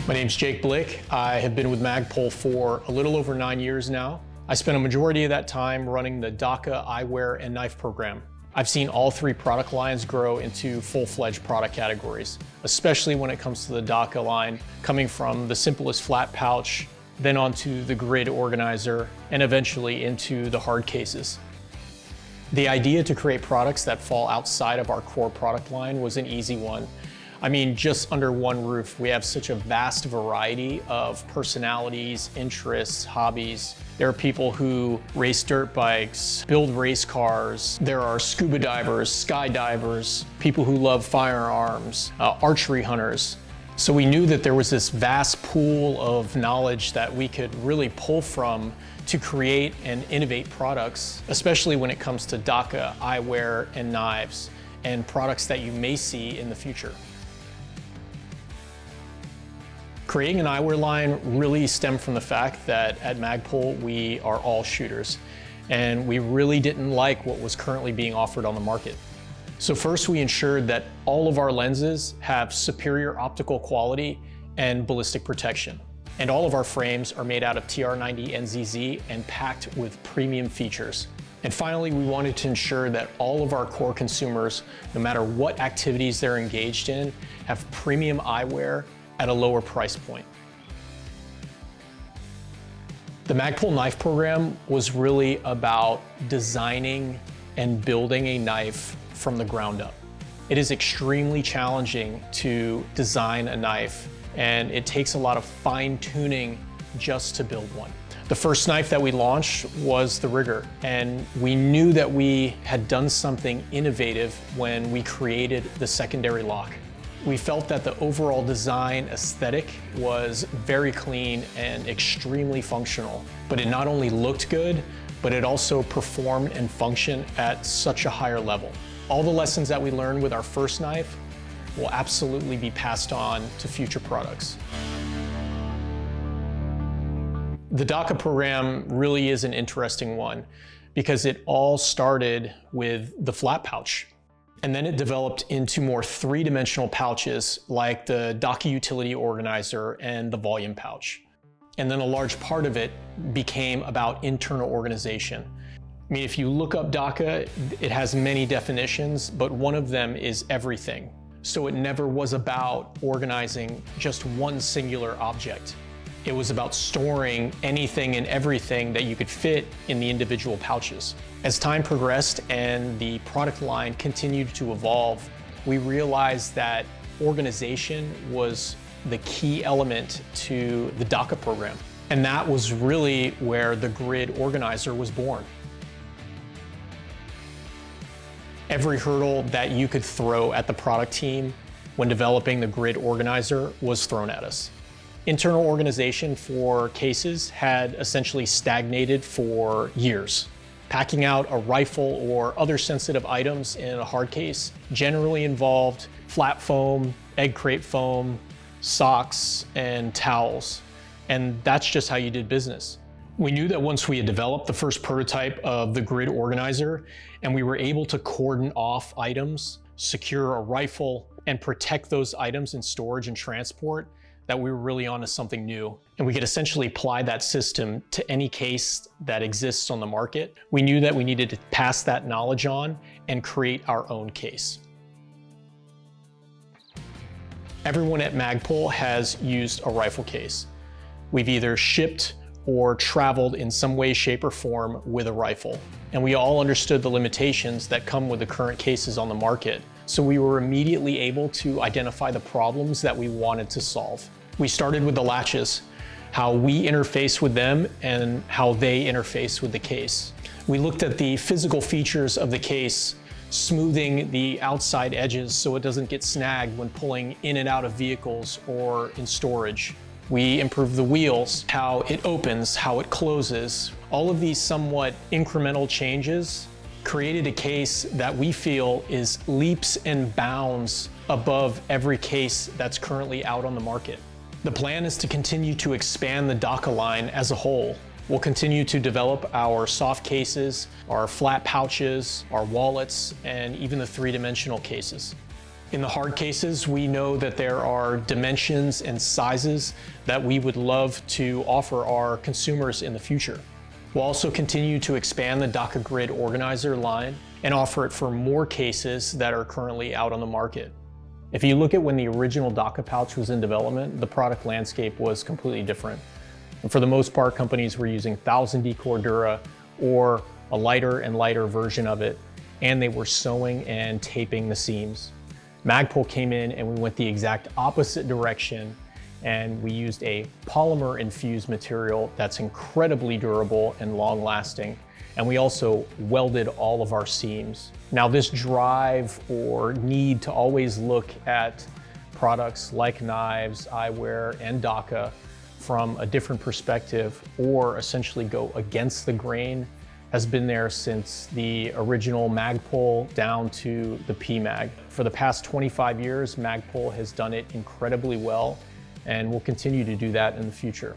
My name's Jake Blick. I have been with Magpul for a little over 9 years now. I spent a majority of that time running the DACA eyewear and knife program. I've seen all three product lines grow into full-fledged product categories, especially when it comes to the DACA line, coming from the simplest flat pouch, then onto the grid organizer, and eventually into the hard cases. The idea to create products that fall outside of our core product line was an easy one. I mean, just under one roof, we have such a vast variety of personalities, interests, hobbies. There are people who race dirt bikes, build race cars. There are scuba divers, skydivers, people who love firearms, archery hunters. So we knew that there was this vast pool of knowledge that we could really pull from to create and innovate products, especially when it comes to DACA, eyewear, and knives, and products that you may see in the future. Creating an eyewear line really stemmed from the fact that at Magpul, we are all shooters, and we really didn't like what was currently being offered on the market. So first, we ensured that all of our lenses have superior optical quality and ballistic protection. And all of our frames are made out of TR90 NZZ and packed with premium features. And finally, we wanted to ensure that all of our core consumers, no matter what activities they're engaged in, have premium eyewear at a lower price point. The Magpul knife program was really about designing and building a knife from the ground up. It is extremely challenging to design a knife, and it takes a lot of fine-tuning just to build one. The first knife that we launched was the Rigger, and we knew that we had done something innovative when we created the secondary lock. We felt that the overall design aesthetic was very clean and extremely functional, but it not only looked good, but it also performed and functioned at such a higher level. All the lessons that we learned with our first knife will absolutely be passed on to future products. The DACA program really is an interesting one because it all started with the flat pouch. And then it developed into more three-dimensional pouches like the DACA utility organizer and the volume pouch. And then a large part of it became about internal organization. I mean, if you look up DACA, it has many definitions, but one of them is everything. So it never was about organizing just one singular object. It was about storing anything and everything that you could fit in the individual pouches. As time progressed and the product line continued to evolve, we realized that organization was the key element to the DACA program. And that was really where the grid organizer was born. Every hurdle that you could throw at the product team when developing the grid organizer was thrown at us. Internal organization for cases had essentially stagnated for years. Packing out a rifle or other sensitive items in a hard case generally involved flat foam, egg crate foam, socks, and towels. And that's just how you did business. We knew that once we had developed the first prototype of the grid organizer and we were able to cordon off items, secure a rifle, and protect those items in storage and transport, that we were really onto something new. And we could essentially apply that system to any case that exists on the market. We knew that we needed to pass that knowledge on and create our own case. Everyone at Magpul has used a rifle case. We've either shipped or traveled in some way, shape, or form with a rifle. And we all understood the limitations that come with the current cases on the market. So we were immediately able to identify the problems that we wanted to solve. We started with the latches, how we interface with them and how they interface with the case. We looked at the physical features of the case, smoothing the outside edges so it doesn't get snagged when pulling in and out of vehicles or in storage. We improved the wheels, how it opens, how it closes. All of these somewhat incremental changes created a case that we feel is leaps and bounds above every case that's currently out on the market. The plan is to continue to expand the DACA line as a whole. We'll continue to develop our soft cases, our flat pouches, our wallets, and even the three-dimensional cases. In the hard cases, we know that there are dimensions and sizes that we would love to offer our consumers in the future. We'll also continue to expand the DACA Grid Organizer line and offer it for more cases that are currently out on the market. If you look at when the original DACA pouch was in development, the product landscape was completely different. And for the most part, companies were using 1000D Cordura or a lighter and lighter version of it, and they were sewing and taping the seams. Magpul came in and we went the exact opposite direction, and we used a polymer infused material that's incredibly durable and long lasting. And we also welded all of our seams. Now this drive or need to always look at products like knives, eyewear, and DACA from a different perspective, or essentially go against the grain, has been there since the original Magpul down to the PMag. For the past 25 years, Magpul has done it incredibly well, and will continue to do that in the future.